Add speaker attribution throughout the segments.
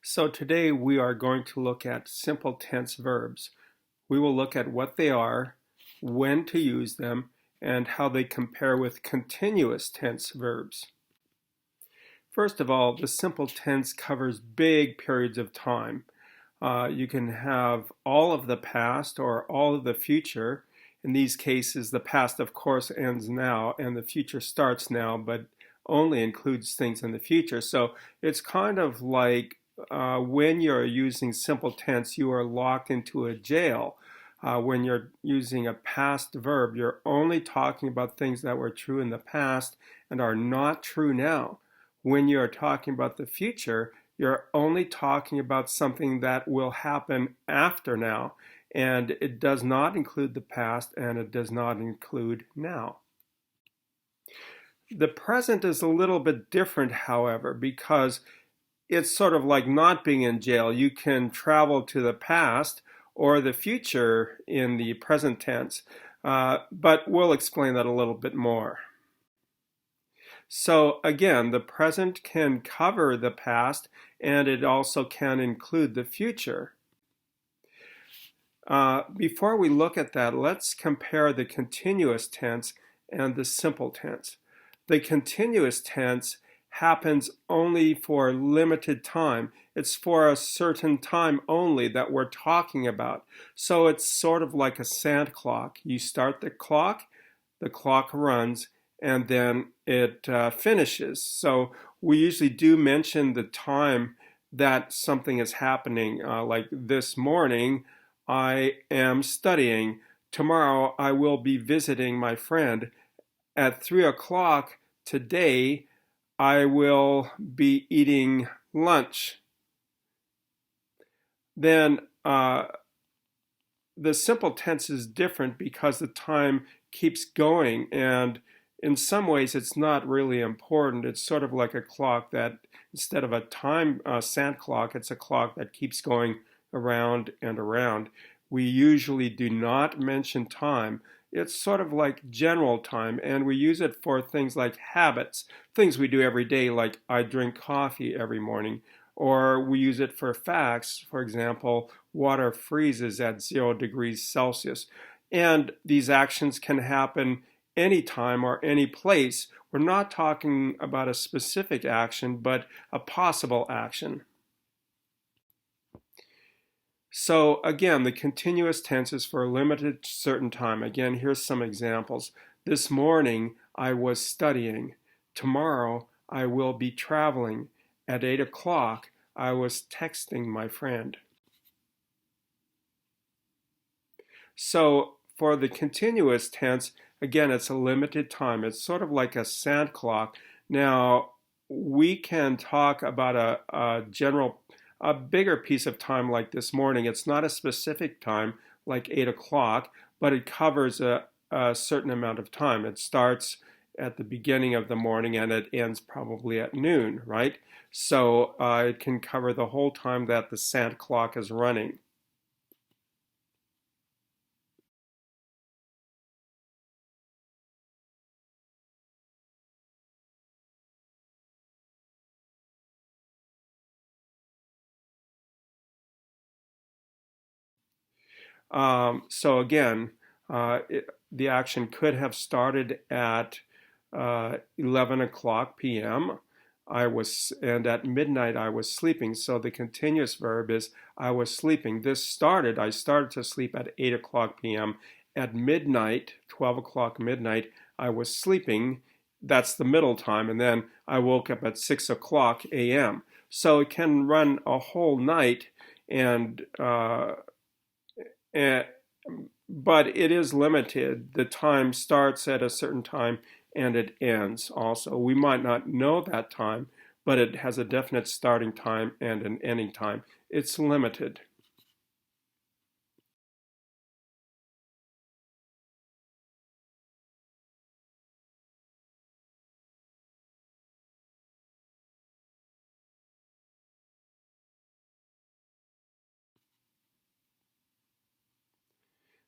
Speaker 1: So today we are going to look at simple tense verbs. We will look at what they are, when to use them, and how they compare with continuous tense verbs. First of all, the simple tense covers big periods of time. You can have all of the past or all of the future. In these cases, the past, of course, ends now and the future starts now, but only includes things in the future. So it's kind of like when you're using simple tense, you are locked into a jail. When you're using a past verb, you're only talking about things that were true in the past and are not true now. When you're talking about the future, you're only talking about something that will happen after now, and it does not include the past and it does not include now. The present is a little bit different, however, because it's sort of like not being in jail. You can travel to the past or the future in the present tense, but we'll explain that a little bit more. So again, the present can cover the past and it also can include the future. Before we look at that, let's compare the continuous tense and the simple tense. The continuous tense happens only for limited time. It's for a certain time only that we're talking about. So it's sort of like a sand clock. You start the clock runs, and then it finishes. So we usually do mention the time that something is happening. Like this morning, I am studying. Tomorrow, I will be visiting my friend. At 3 o'clock today, I will be eating lunch. Then the simple tense is different because the time keeps going, and in some ways it's not really important. It's sort of like a clock that instead of a time sand clock, it's a clock that keeps going around and around. We usually do not mention time. It's sort of like general time, and we use it for things like habits, things we do every day, like I drink coffee every morning. Or we use it for facts. For example, water freezes at 0 degrees Celsius. And these actions can happen anytime or any place. We're not talking about a specific action, but a possible action. So again, the continuous tense is for a limited certain time. Again, here's some examples. This morning, I was studying. Tomorrow, I will be traveling. At 8 o'clock, I was texting my friend. So for the continuous tense, again, it's a limited time. It's sort of like a sand clock. Now, we can talk about a bigger piece of time like this morning. It's not a specific time like 8 o'clock, but it covers a certain amount of time. It starts at the beginning of the morning and it ends probably at noon, right? So it can cover the whole time that the sand clock is running. So again, the action could have started at 11 o'clock p.m. And at midnight I was sleeping. So the continuous verb is I was sleeping. I started to sleep at 8 o'clock p.m. At midnight, 12 o'clock midnight, I was sleeping. That's the middle time. And then I woke up at 6 o'clock a.m. So it can run a whole night but it is limited. The time starts at a certain time and it ends also. We might not know that time, but it has a definite starting time and an ending time. It's limited.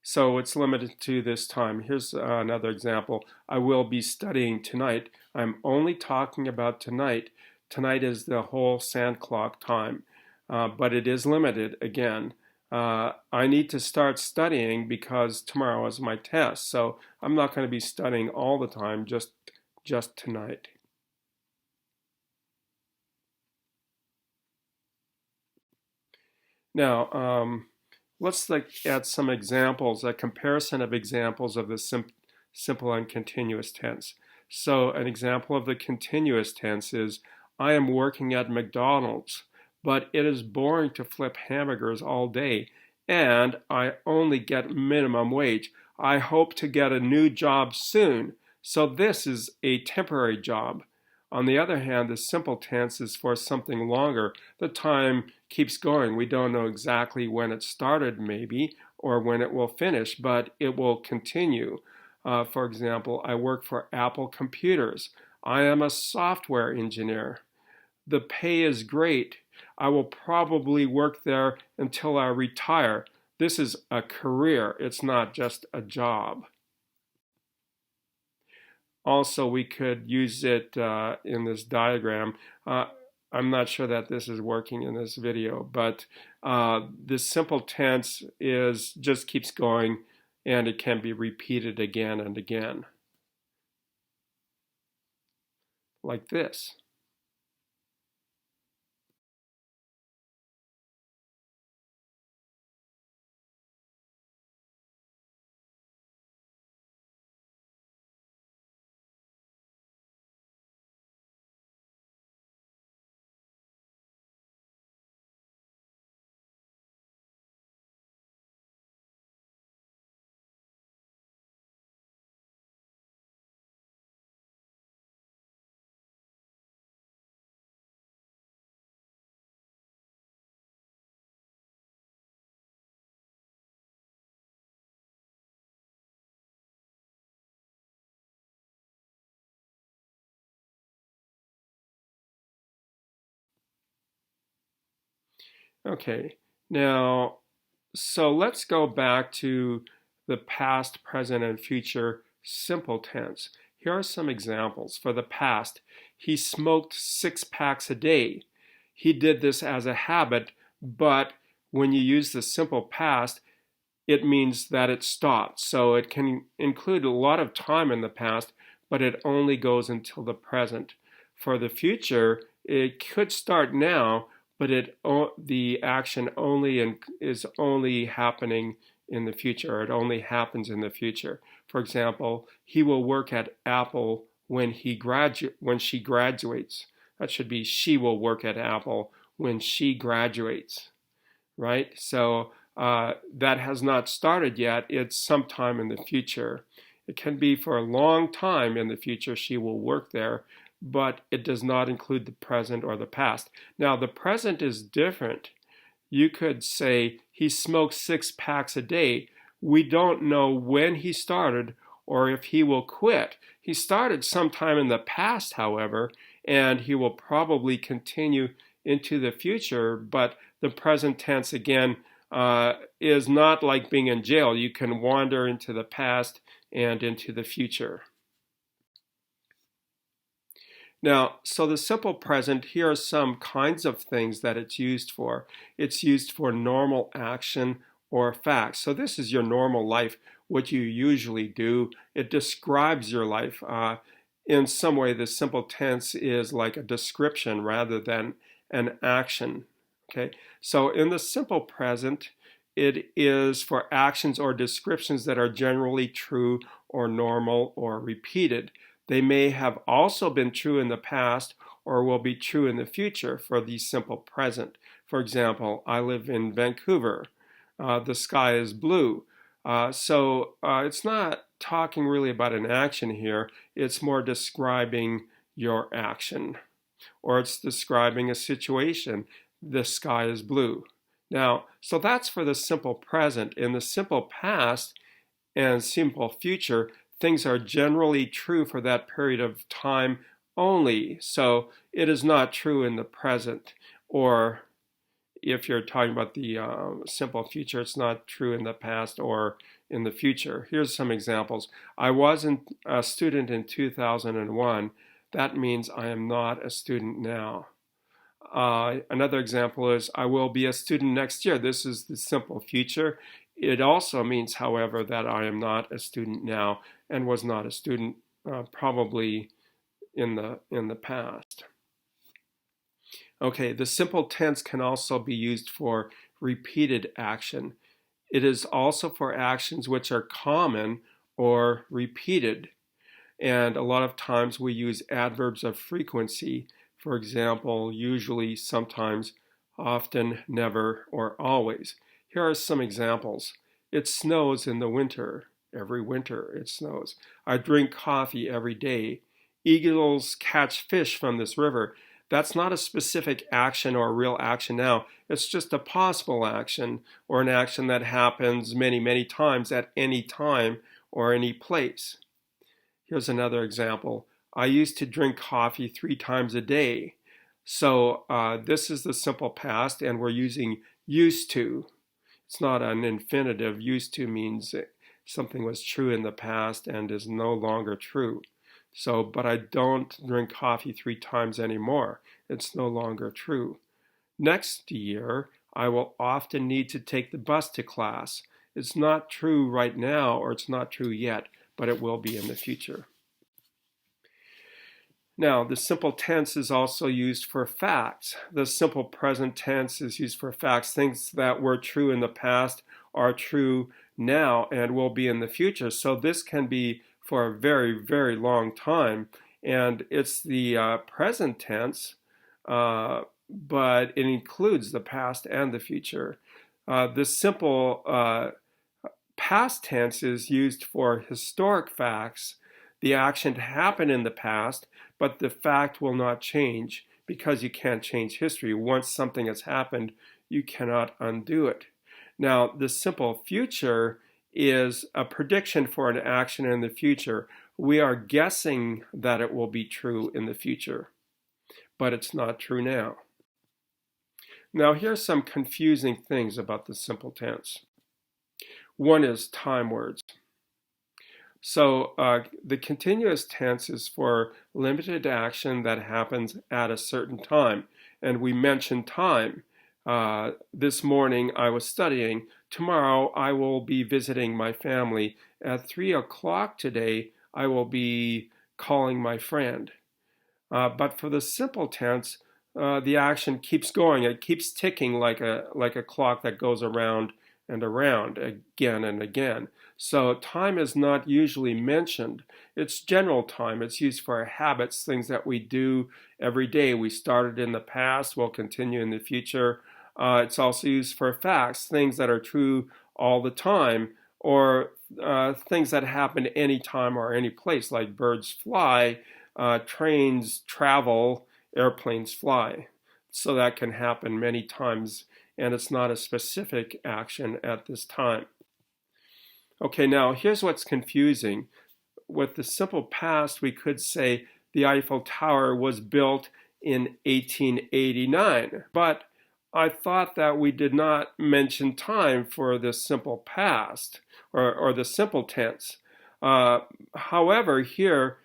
Speaker 1: So it's limited to this time. Here's another example. I will be studying tonight. I'm only talking about tonight. Tonight is the whole sand clock time. but it is limited again. I need to start studying because tomorrow is my test, so I'm not going to be studying all the time, just tonight. Now, let's look at some examples, a comparison of examples of the simple and continuous tense. So an example of the continuous tense is, I am working at McDonald's, but it is boring to flip hamburgers all day, and I only get minimum wage. I hope to get a new job soon, so this is a temporary job. On the other hand, the simple tense is for something longer. The time keeps going. We don't know exactly when it started, maybe, or when it will finish, but it will continue. For example, I work for Apple Computers. I am a software engineer. The pay is great. I will probably work there until I retire. This is a career. It's not just a job. Also, we could use it in this diagram. I'm not sure that this is working in this video, but this simple tense just keeps going, and it can be repeated again and again, like this. Okay, now, so let's go back to the past, present, and future simple tense. Here are some examples. For the past, he smoked 6 packs a day. He did this as a habit, but when you use the simple past, it means that it stopped. So it can include a lot of time in the past, but it only goes until the present. For the future, it could start now, but the action is only happening in the future. It only happens in the future. For example, he will work at Apple when she graduates. That should be, she will work at Apple when she graduates, right? So that has not started yet. It's sometime in the future. It can be for a long time in the future she will work there, but it does not include the present or the past. Now, the present is different. You could say he smokes 6 packs a day. We don't know when he started or if he will quit. He started sometime in the past, however, and he will probably continue into the future, but the present tense, again, is not like being in jail. You can wander into the past and into the future. Now, so the simple present, here are some kinds of things that it's used for. It's used for normal action or facts. So this is your normal life, what you usually do. It describes your life. In some way, the simple tense is like a description rather than an action. Okay, so in the simple present, it is for actions or descriptions that are generally true or normal or repeated. They may have also been true in the past or will be true in the future for the simple present. For example, I live in Vancouver. The sky is blue. So it's not talking really about an action here. It's more describing your action, or it's describing a situation. The sky is blue. Now, so that's for the simple present. In the simple past and simple future, things are generally true for that period of time only. So it is not true in the present. Or if you're talking about the simple future, it's not true in the past or in the future. Here's some examples. I wasn't a student in 2001. That means I am not a student now. Another example is, I will be a student next year. This is the simple future. It also means, however, that I am not a student now and was not a student probably in the past. Okay, the simple tense can also be used for repeated action. It is also for actions which are common or repeated. And a lot of times we use adverbs of frequency. For example, usually, sometimes, often, never, or always. Here are some examples. It snows in the winter. Every winter it snows. I drink coffee every day. Eagles catch fish from this river. That's not a specific action or a real action now. It's just a possible action or an action that happens many, many times at any time or any place. Here's another example. I used to drink coffee 3 times a day. So this is the simple past, and we're using used to. It's not an infinitive. Used to means something was true in the past and is no longer true. So, but I don't drink coffee 3 times anymore. It's no longer true. Next year, I will often need to take the bus to class. It's not true right now, or it's not true yet, but it will be in the future. Now, the simple tense is also used for facts. The simple present tense is used for facts. Things that were true in the past are true now and will be in the future. So this can be for a very, very long time. And it's the present tense, but it includes the past and the future. The simple past tense is used for historic facts. The action happened in the past, but the fact will not change because you can't change history. Once something has happened, you cannot undo it. Now, the simple future is a prediction for an action in the future. We are guessing that it will be true in the future, but it's not true now. Now, here's some confusing things about the simple tense. One is time words. So the continuous tense is for limited action that happens at a certain time. And we mentioned time. This morning I was studying. Tomorrow I will be visiting my family. At 3 o'clock today I will be calling my friend. But for the simple tense, the action keeps going. It keeps ticking like a clock that goes around and around again and again. So time is not usually mentioned. It's general time. It's used for our habits, things that we do every day. We started in the past, we'll continue in the future. It's also used for facts, things that are true all the time, or things that happen any time or any place, like birds fly, trains travel, airplanes fly. So that can happen many times, and it's not a specific action at this time. Okay, now here's what's confusing. With the simple past, we could say the Eiffel Tower was built in 1889, but I thought that we did not mention time for the simple past or the simple tense. However, here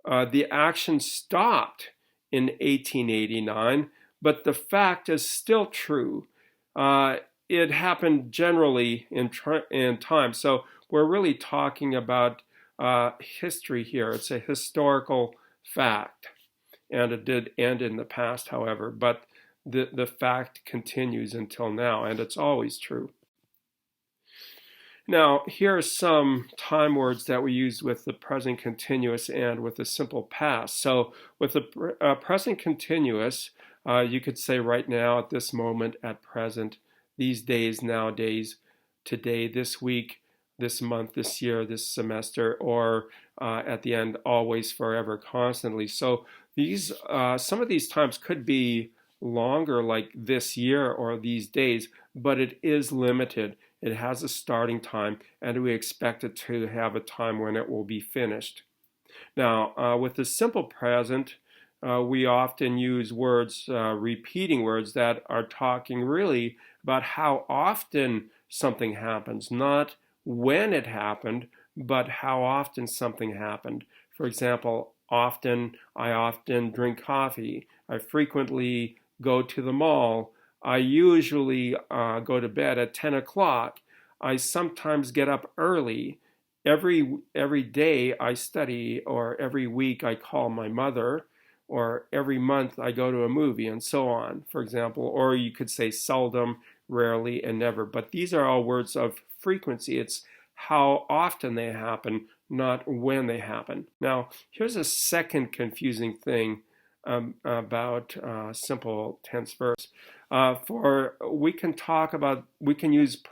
Speaker 1: the action stopped in 1889, but the fact is still true. It happened generally in time. So we're really talking about history here. It's a historical fact. And it did end in the past, however. But the fact continues until now, and it's always true. Now, here are some time words that we use with the present continuous and with the simple past. So with the present continuous, you could say right now, at this moment, at present, these days, nowadays, today, this week, this month, this year, this semester, or at the end, always, forever, constantly. So these, some of these times could be longer, like this year or these days, but it is limited. It has a starting time, and we expect it to have a time when it will be finished. Now, with the simple present, we often use words, repeating words that are talking really about how often something happens, not when it happened, but how often something happened. For example, often, I often drink coffee. I frequently go to the mall. I usually go to bed at 10 o'clock. I sometimes get up early. Every day I study, or every week I call my mother, or every month I go to a movie, and so on, for example. Or you could say seldom, rarely, and never. But these are all words of frequency. It's how often they happen, not when they happen. Now, here's a second confusing thing about simple tense verbs. We can use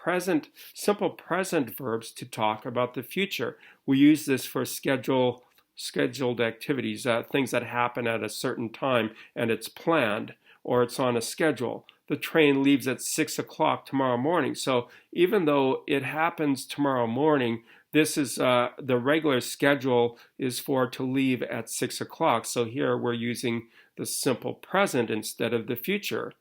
Speaker 1: simple present verbs to talk about the future. We use this for scheduled activities, things that happen at a certain time and it's planned or it's on a schedule. The train leaves at 6 o'clock tomorrow morning. So even though it happens tomorrow morning, this is the regular schedule is to leave at 6 o'clock. So here we're using the simple present instead of the future.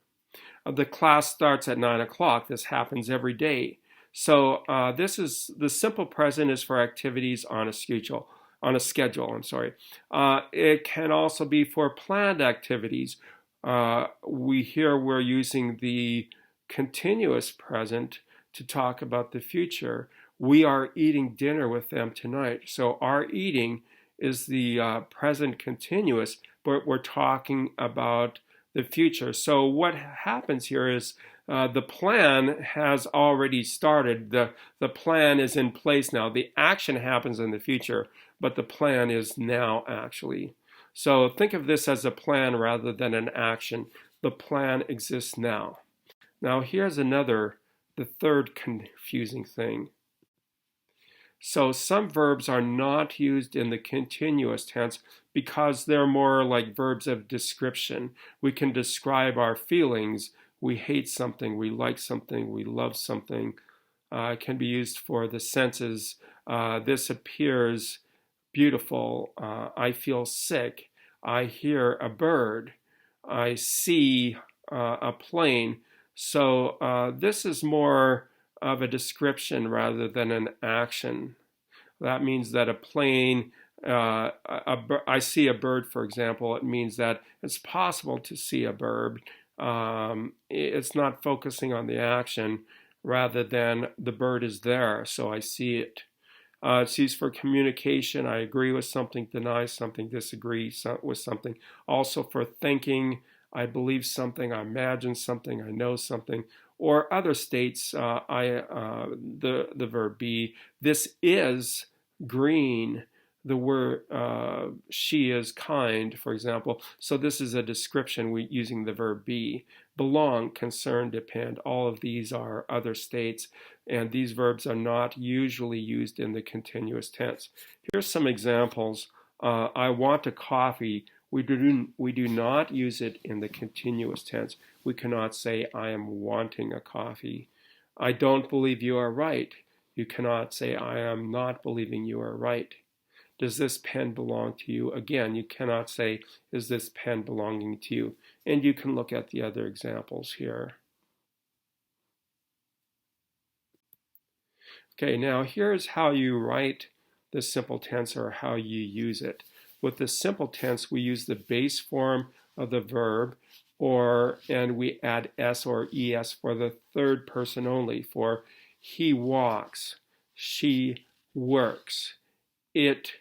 Speaker 1: The class starts at 9 o'clock. This happens every day. So the simple present is for activities on a schedule. It can also be for planned activities. We're using the continuous present to talk about the future. We are eating dinner with them tonight. So our eating is the present continuous, but we're talking about the future. So what happens here is the plan has already started. The plan is in place now. The action happens in the future, but the plan is now actually. So think of this as a plan rather than an action. The plan exists now. Now here's the third confusing thing. So some verbs are not used in the continuous tense because they're more like verbs of description. We can describe our feelings. We hate something, we like something, we love something. It can be used for the senses. This appears beautiful. I feel sick. I hear a bird. I see a plane. So this is more of a description rather than an action. That means that a plane, I see a bird, for example. It means that it's possible to see a bird. It's not focusing on the action rather than the bird is there, so I see it. It's used for communication. I agree with something, deny something, disagree with something. Also for thinking, I believe something, I imagine something, I know something. Or other states, the verb be. This is green. The word she is kind, for example. So this is a description using the verb be. Belong, concern, depend. All of these are other states, and these verbs are not usually used in the continuous tense. Here's some examples. I want a coffee. We do not use it in the continuous tense. We cannot say, I am wanting a coffee. I don't believe you are right. You cannot say, I am not believing you are right. Does this pen belong to you? Again, you cannot say, is this pen belonging to you? And you can look at the other examples here. Okay, now here's how you write the simple tense, or how you use it. With the simple tense, we use the base form of the verb, and we add s or es for the third person only. For he walks, she works, it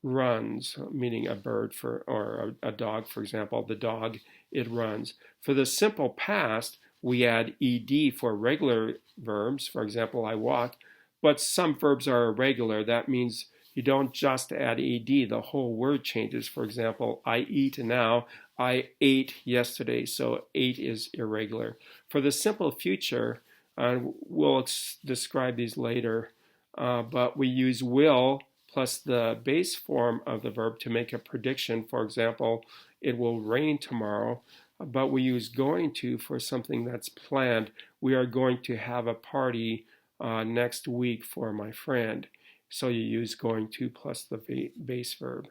Speaker 1: runs, meaning a bird or a dog, for example. The dog, it runs. For the simple past, we add ed for regular verbs. For example, I walk. But some verbs are irregular. That means you don't just add ed, the whole word changes. For example, I eat now, I ate yesterday, so ate is irregular. For the simple future, we'll describe these later, but we use will plus the base form of the verb to make a prediction. For example, it will rain tomorrow, but we use going to for something that's planned. We are going to have a party next week for my friend. So you use going to plus the base verb.